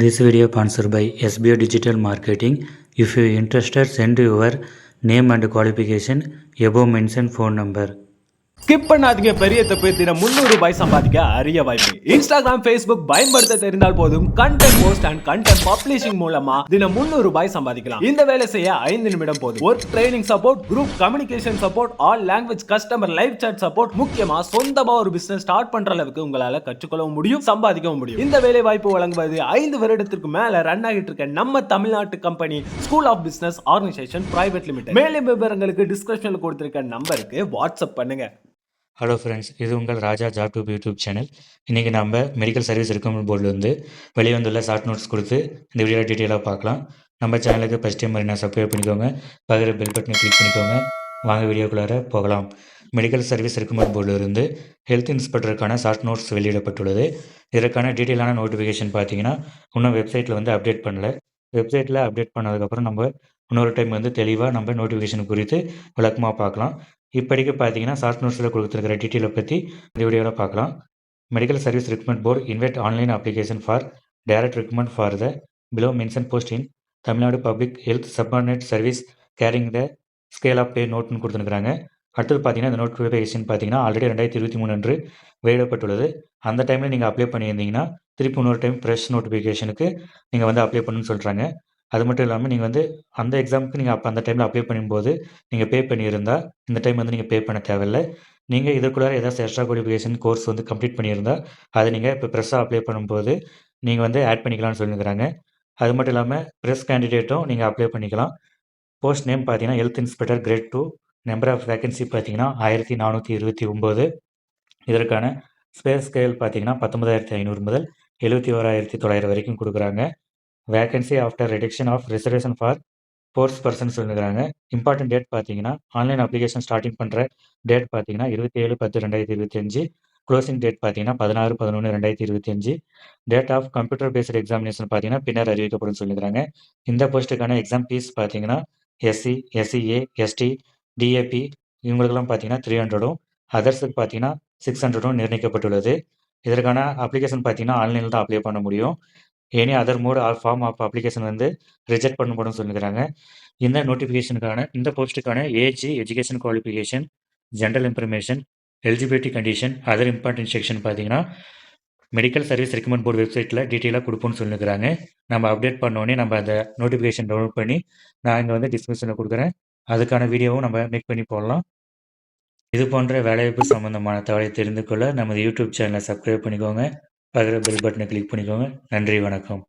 This video sponsored by SBO Digital Marketing. If you are interested, send your name and qualification above mentioned phone number. Skip பண்ணாதீங்க. பெரிய தப்பு. தினம் 300 ரூபாய் சம்பாதிக்க அரிய வாய்ப்பு. இன்ஸ்டாகிராம், ஃபேஸ்புக் பயன்படுத்த தெரிந்தால் போதும் content post and content publishing மூலமா தினம் 300 ரூபாய் சம்பாதிக்கலாம். இந்த வேலை செய்ய 5 நிமிடம் போதும். Work training support, group communication support, all language customer live chat support, முக்கியமா சொந்தமா ஒரு பிசினஸ் ஸ்டார்ட் பண்ற அளவுக்கு உங்களால கற்றுக்கொள்ளவும் முடியும், சம்பாதிக்கவும் முடியும். இந்த வேலை வாய்ப்பு வழங்குவது 5 வருடத்திற்கு மேல ரன் ஆகிட்டு இருக்க நம்ம தமிழ்நாட்டு company school of business organisation private limited. மேலும் விவரங்களுக்கு டிஸ்கிரிப்ஷன்ல கொடுத்திருக்க நம்பருக்கு வாட்ஸ்அப் பண்ணுங்க. ஹலோ ஃப்ரெண்ட்ஸ், இது உங்கள் ராஜா ஜாப் டியூப் யூடியூப் சேனல். இன்றைக்கி நம்ம மெடிக்கல் சர்வீஸ் ரெக்கமெண்ட் போர்டில் வெளிவந்துள்ள ஷார்ட் நோட்ஸ் கொடுத்து இந்த வீடியோ டீட்டெயிலாக பார்க்கலாம். நம்ம சேனலுக்கு ஃபஸ்ட் டைம் என்ன சப்ஸ்கிரைப் பண்ணிக்கோங்க, பகிர பெல் பட்டனை கிளிக் பண்ணிக்கோங்க. வாங்க வீடியோக்குள்ளார போகலாம். மெடிக்கல் சர்வீஸ் ரெக்கமெண்ட் போர்டிலிருந்து ஹெல்த் இன்ஸ்பெக்டருக்கான ஷார்ட் நோட்ஸ் வெளியிடப்பட்டுள்ளது. இதற்கான டீட்டெயிலான நோட்டிஃபிகேஷன் பார்த்தீங்கன்னா இன்னும் வெப்சைட்டில் அப்டேட் பண்ணல. வெப்சைட்டில் அப்டேட் பண்ணதுக்கப்புறம் நம்ம இன்னொரு டைம் தெளிவாக நம்ம நோட்டிஃபிகேஷன் குறித்து விளக்கமாக பார்க்கலாம். இப்படிக்கு பார்த்தீங்கன்னா ஷார்ட் நோட்ஸில் கொடுத்துருக்கிற டீட்டெயிலை பற்றி இந்த வீடியோவில் பார்க்கலாம். Medical service recruitment board invite online application for direct recruitment for the below mention post in Tamil Nadu public health subordinate service carrying the scale of pay நோட்னு கொடுத்துருக்காங்க. அடுத்தது பார்த்தீங்கன்னா இந்த நோட்டிஃபிகேஷன் பார்த்தீங்கன்னா ஆல்ரெடி 2023 அன்று வெளியிடப்பட்டுள்ளது. அந்த டைமில் நீங்கள் அப்ளை பண்ணியிருந்தீங்கன்னா திருப்பி இன்னொரு டைம் ஃப்ரெஷ் நோட்டிஃபிகேஷனுக்கு நீங்கள் அப்ளை பண்ணணும்னு சொல்கிறாங்க. அது மட்டும் இல்லாமல் நீங்கள் அந்த எக்ஸாமுக்கு நீங்கள் அந்த டைமில் அப்ளை பண்ணும்போது நீங்கள் பே பண்ணியிருந்தால் இந்த டைம் நீங்கள் பே பண்ண தேவையில்லை. நீங்கள் இதற்குள்ளார ஏதாச்சும் எக்ஸ்ட்ரா குவாலிஃபிகேஷன் கோர்ஸ் கம்ப்ளீட் பண்ணியிருந்தால் அதை நீங்கள் இப்போ ப்ரெஸ்ஸாக அப்ளை பண்ணும்போது நீங்கள் ஆட் பண்ணிக்கலாம்னு சொல்லியிருக்கிறாங்க. அது மட்டும் இல்லாமல் ப்ரெஸ் கேண்டிடேட்டும் நீங்கள் அப்ளை பண்ணிக்கலாம். போஸ்ட் நேம் பார்த்தீங்கன்னா health inspector grade 2. Number of vacancy பார்த்தீங்கன்னா 1429. இதற்கான ஸ்பேஸ் ஸ்கேல் பார்த்தீங்கன்னா 19,500 முதல் 71,900 வரைக்கும் கொடுக்குறாங்க. Vacancy after reduction of reservation for force person சொல்லியிருக்கிறாங்க. இம்பார்ட்டன்ட் டேட் பார்த்தீங்கன்னா ஆன்லைன் அப்ளிகேஷன் ஸ்டார்டிங் பண்ணுற டேட் பார்த்தீங்கன்னா 27/10/2025. க்ளோசிங் டேட் பார்த்தீங்கன்னா 16/11/2025. Date of computer based examination பார்த்தீங்கன்னா பின்னர் அறிவிக்கப்படும் சொல்லியிருக்கிறாங்க. இந்த போஸ்ட்டுக்கான எக்ஸாம் ஃபீஸ் பார்த்தீங்கன்னா எஸ்சி, எஸ்சிஏ, எஸ்டி, டிஏபி இவங்களுக்கெல்லாம் பார்த்தீங்கன்னா 300, அதர்ஸுக்கு பார்த்தீங்கன்னா 600 நிர்ணயிக்கப்பட்டுள்ளது. இதற்கான அப்ளிகேஷன் பார்த்தீங்கன்னா ஆன்லைனில் தான் அப்ளை பண்ண முடியும். Any other mode or form of application reject பண்ணப்படும் சொல்லியிருக்கிறாங்க. இந்த நோட்டிஃபிகேஷனுக்கான இந்த போஸ்ட்டுக்கான age, education qualification, general information, eligibility condition, other important section பார்த்தீங்கன்னா மெடிக்கல் சர்வீஸ் ரெக்கமெண்ட் போர்டு வெப்சைட்டில் டீட்டெயிலாக கொடுப்போம்னு சொல்லியிருக்கிறாங்க. நம்ம அப்டேட் பண்ணோடனே நம்ம அந்த நோட்டிஃபிகேஷன் டவுன்லோட் பண்ணி நான் இங்கே டிஸ்கிரிப்ஷனில் கொடுக்குறேன். அதுக்கான வீடியோவும் நம்ம மேக் பண்ணி போடலாம். இது போன்ற வேலைவாய்ப்பு சம்பந்தமான தகவலை தெரிந்து கொள்ள நமது யூடியூப் சேனலை சப்ஸ்கிரைப் பண்ணிக்கோங்க, பகிர பெல் பட்டனை கிளிக் பண்ணிக்கோங்க. நன்றி, வணக்கம்.